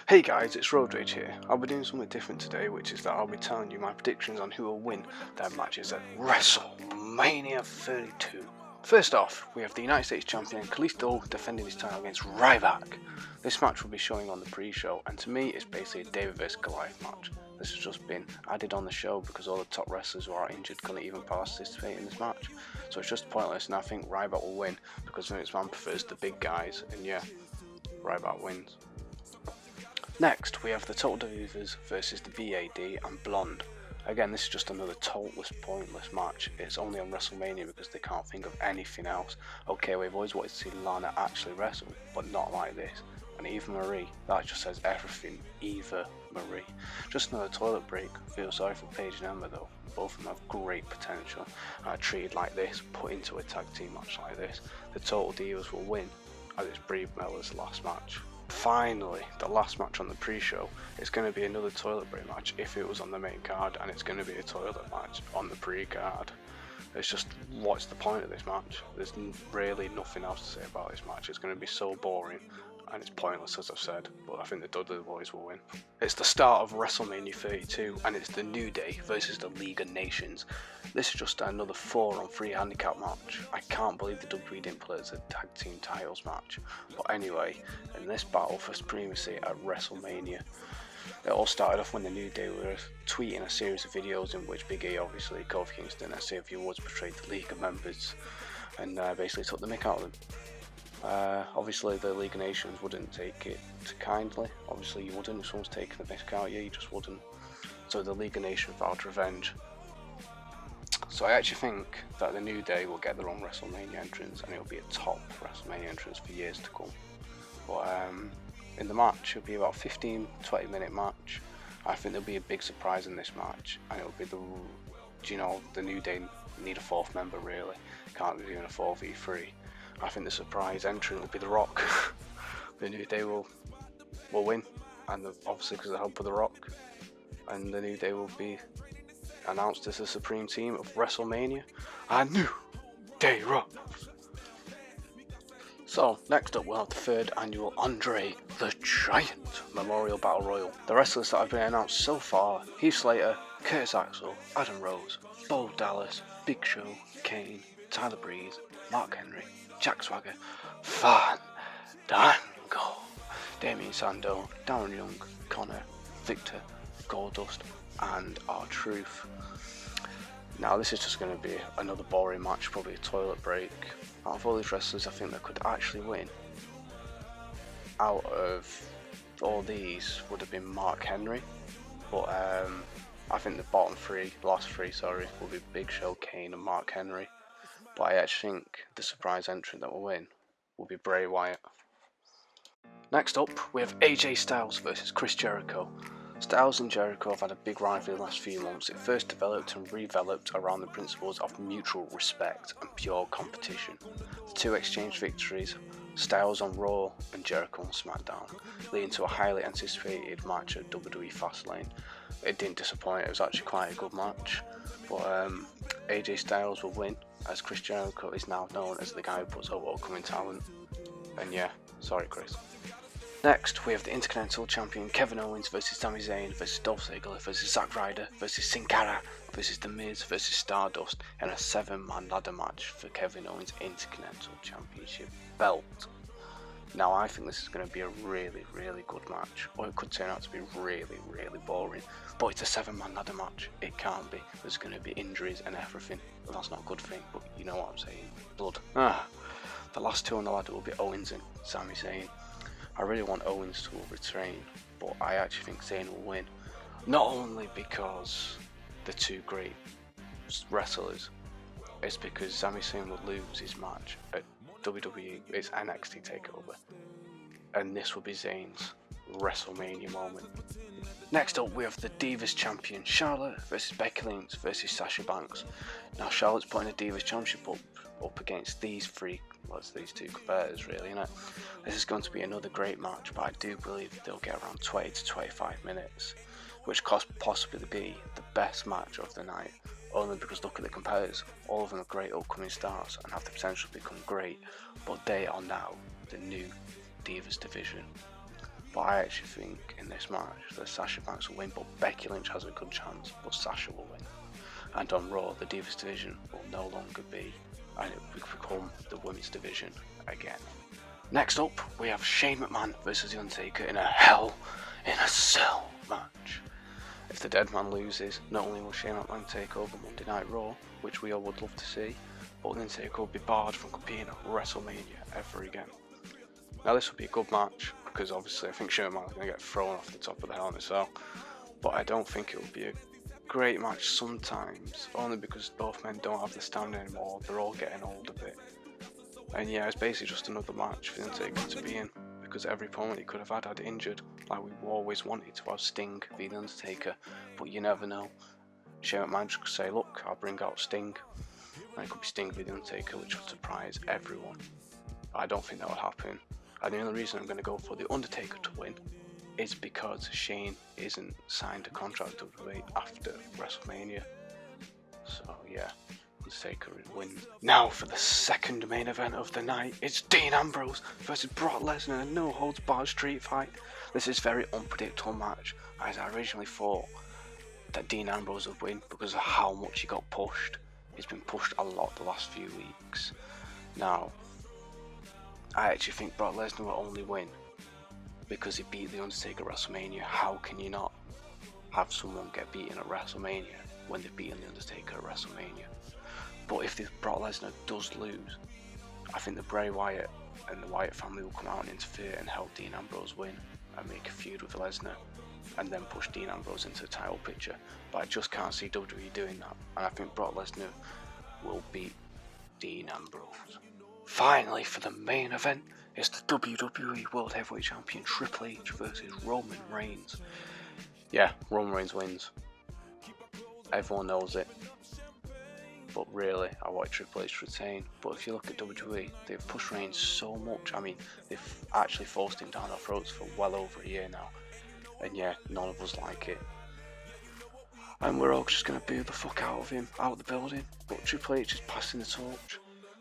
Hey guys, it's RoadRage here. I'll be doing something different today, which is that I'll be telling you my predictions on who will win their matches at WrestleMania 32. First off, we have the United States Champion Kalisto defending his title against Ryback. This match will be showing on the pre-show, and to me it's basically a David vs Goliath match. This has just been added on the show because all the top wrestlers who are injured couldn't even participate in this match. So it's just pointless, and I think Ryback will win because Vince Man prefers the big guys, and yeah, Ryback wins. Next, we have the Total Divas versus the B.A.D and Blonde. Again, this is just another total pointless match. It's only on WrestleMania because they can't think of anything else. Okay, we've always wanted to see Lana actually wrestle, but not like this. And Eva Marie, that just says everything, Eva Marie. Just another toilet break. Feel sorry for Paige and Emma though. Both of them have great potential. Treated like this, put into a tag team match like this, the Total Divas will win, as it's Brie Bella's last match. Finally, the last match on the pre-show is going to be another toilet break match if it was on the main card, and it's going to be a toilet match on the pre-card. It's just, what's the point of this match? There's really nothing else to say about this match. It's going to be so boring and it's pointless, as I've said, but I think the Dudley Boyz will win. It's the start of WrestleMania 32 and it's the New Day versus the League of Nations. This is just another 4-on-3 handicap match. I can't believe the WWE didn't put it as a tag team titles match. But anyway, in this battle for supremacy at WrestleMania, it all started off when the New Day were tweeting a series of videos in which Big A, obviously, Kofi Kingston and Xavier Woods portrayed the League of members and basically took the mick out of them. Obviously the League of Nations wouldn't take it kindly. Obviously you wouldn't, if someone's taking the mick out, yeah, you just wouldn't. So the League of Nations vowed revenge. So I actually think that the New Day will get their own WrestleMania entrance, and it'll be a top WrestleMania entrance for years to come. But in the match, it'll be about a 15-20 minute match. I think there'll be a big surprise in this match, and it'll be the New Day need a fourth member really. Can't be doing a 4v3. I think the surprise entrant will be The Rock. The New Day will win, and obviously because of the help of The Rock, and the New Day will be announced as the supreme team of WrestleMania. A New Day rocks. So next up we'll have the third annual Andre the Giant Memorial Battle Royal. The wrestlers that have been announced so far: Heath Slater, Curtis Axel, Adam Rose, Bo Dallas, Big Show, Kane, Tyler Breeze, Mark Henry, Jack Swagger, Fandango, Damien Sandow, Darren Young, Connor, Victor, Goldust, and R-Truth. Now this is just going to be another boring match, probably a toilet break. Out of all these wrestlers, I think that could actually win out of all these would have been Mark Henry, but I think the last three, will be Big Show, Kane, and Mark Henry. But I actually think the surprise entrant that will win will be Bray Wyatt. Next up, we have AJ Styles versus Chris Jericho. Styles and Jericho have had a big rivalry the last few months. It first developed and redeveloped around the principles of mutual respect and pure competition. The two exchanged victories, Styles on Raw and Jericho on SmackDown, leading to a highly anticipated match at WWE Fastlane. It didn't disappoint, it was actually quite a good match. But AJ Styles will win, as Chris Jericho is now known as the guy who puts over upcoming talent. And yeah, sorry Chris. Next, we have the Intercontinental Champion Kevin Owens versus Sami Zayn versus Dolph Ziggler versus Zack Ryder versus Cara versus The Miz versus Stardust in a 7-man ladder match for Kevin Owens' Intercontinental Championship belt. Now I think this is going to be a really, really good match, or it could turn out to be really, really boring. But it's a 7-man ladder match, it can't be. There's going to be injuries and everything. Well, that's not a good thing, but you know what I'm saying. Blood. The last two on the ladder will be Owens and Sami Zayn. I really want Owens to retain, but I actually think Zayn will win. Not only because they're two great wrestlers, it's because Sami Zayn will lose his match at WWE, it's NXT TakeOver, and this will be Zayn's WrestleMania moment. Next up, we have the Divas Champion Charlotte versus Becky Lynch versus Sasha Banks. Now Charlotte's putting the Divas Championship up against these two competitors really, innit? This is going to be another great match, but I do believe they'll get around 20 to 25 minutes, which could possibly be the best match of the night, only because look at the competitors, all of them are great upcoming stars and have the potential to become great, but they are now the new Divas division. But I actually think in this match that Sasha Banks will win, but Becky Lynch has a good chance, but Sasha will win. And on Raw, the Divas division will no longer be, and it will become the women's division again. Next up, we have Shane McMahon versus The Undertaker in a Hell in a Cell match. If the dead man loses, not only will Shane McMahon take over Monday Night Raw, which we all would love to see, but The Undertaker will be barred from competing at WrestleMania ever again. Now this will be a good match, because obviously I think Shane McMahon is going to get thrown off the top of the Hell in a Cell, but I don't think it will be a great match sometimes, only because both men don't have the stamina anymore, they're all getting old a bit. And yeah, it's basically just another match for The Undertaker to be in, because every opponent he could have had injured, like we always wanted to have Sting v The Undertaker, but you never know. Shane McMahon could say, look, I'll bring out Sting, and it could be Sting v The Undertaker, which would surprise everyone. I don't think that would happen, and the only reason I'm going to go for The Undertaker to win is because Shane isn't signed a contract with WWE after WrestleMania. So yeah, Undertaker wins. Now for the second main event of the night, it's Dean Ambrose versus Brock Lesnar in a no-holds-barred street fight. This is a very unpredictable match, as I originally thought that Dean Ambrose would win because of how much he got pushed. He's been pushed a lot the last few weeks. Now, I actually think Brock Lesnar will only win because he beat The Undertaker at WrestleMania. How can you not have someone get beaten at WrestleMania when they've beaten The Undertaker at WrestleMania? But if Brock Lesnar does lose, I think the Bray Wyatt and the Wyatt family will come out and interfere and help Dean Ambrose win and make a feud with Lesnar and then push Dean Ambrose into the title picture. But I just can't see WWE doing that, and I think Brock Lesnar will beat Dean Ambrose. Finally, for the main event, it's the WWE World Heavyweight Champion Triple H versus Roman Reigns. Yeah, Roman Reigns wins. Everyone knows it. But really, I want Triple H to retain. But if you look at WWE, they've pushed Reigns so much. I mean, they've actually forced him down our throats for well over a year now. And yeah, none of us like it. And we're all just going to boo the fuck out of him, out of the building. But Triple H is passing the torch.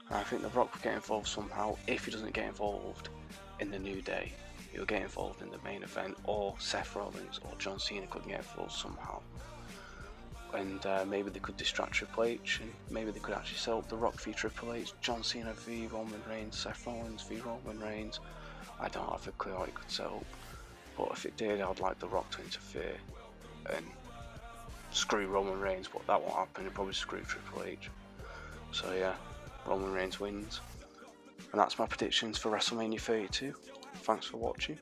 And I think The Rock will get involved somehow. If he doesn't get involved in the New Day, he'll get involved in the main event. Or Seth Rollins or John Cena could get involved somehow. And maybe they could distract Triple H, and maybe they could actually set up The Rock v Triple H, John Cena v Roman Reigns, Seth Rollins v Roman Reigns. I don't have a clue how it could set up, but if it did, I'd like The Rock to interfere and screw Roman Reigns, but that won't happen. He'll probably screw Triple H. So yeah, Roman Reigns wins. And that's my predictions for WrestleMania 32. Thanks for watching.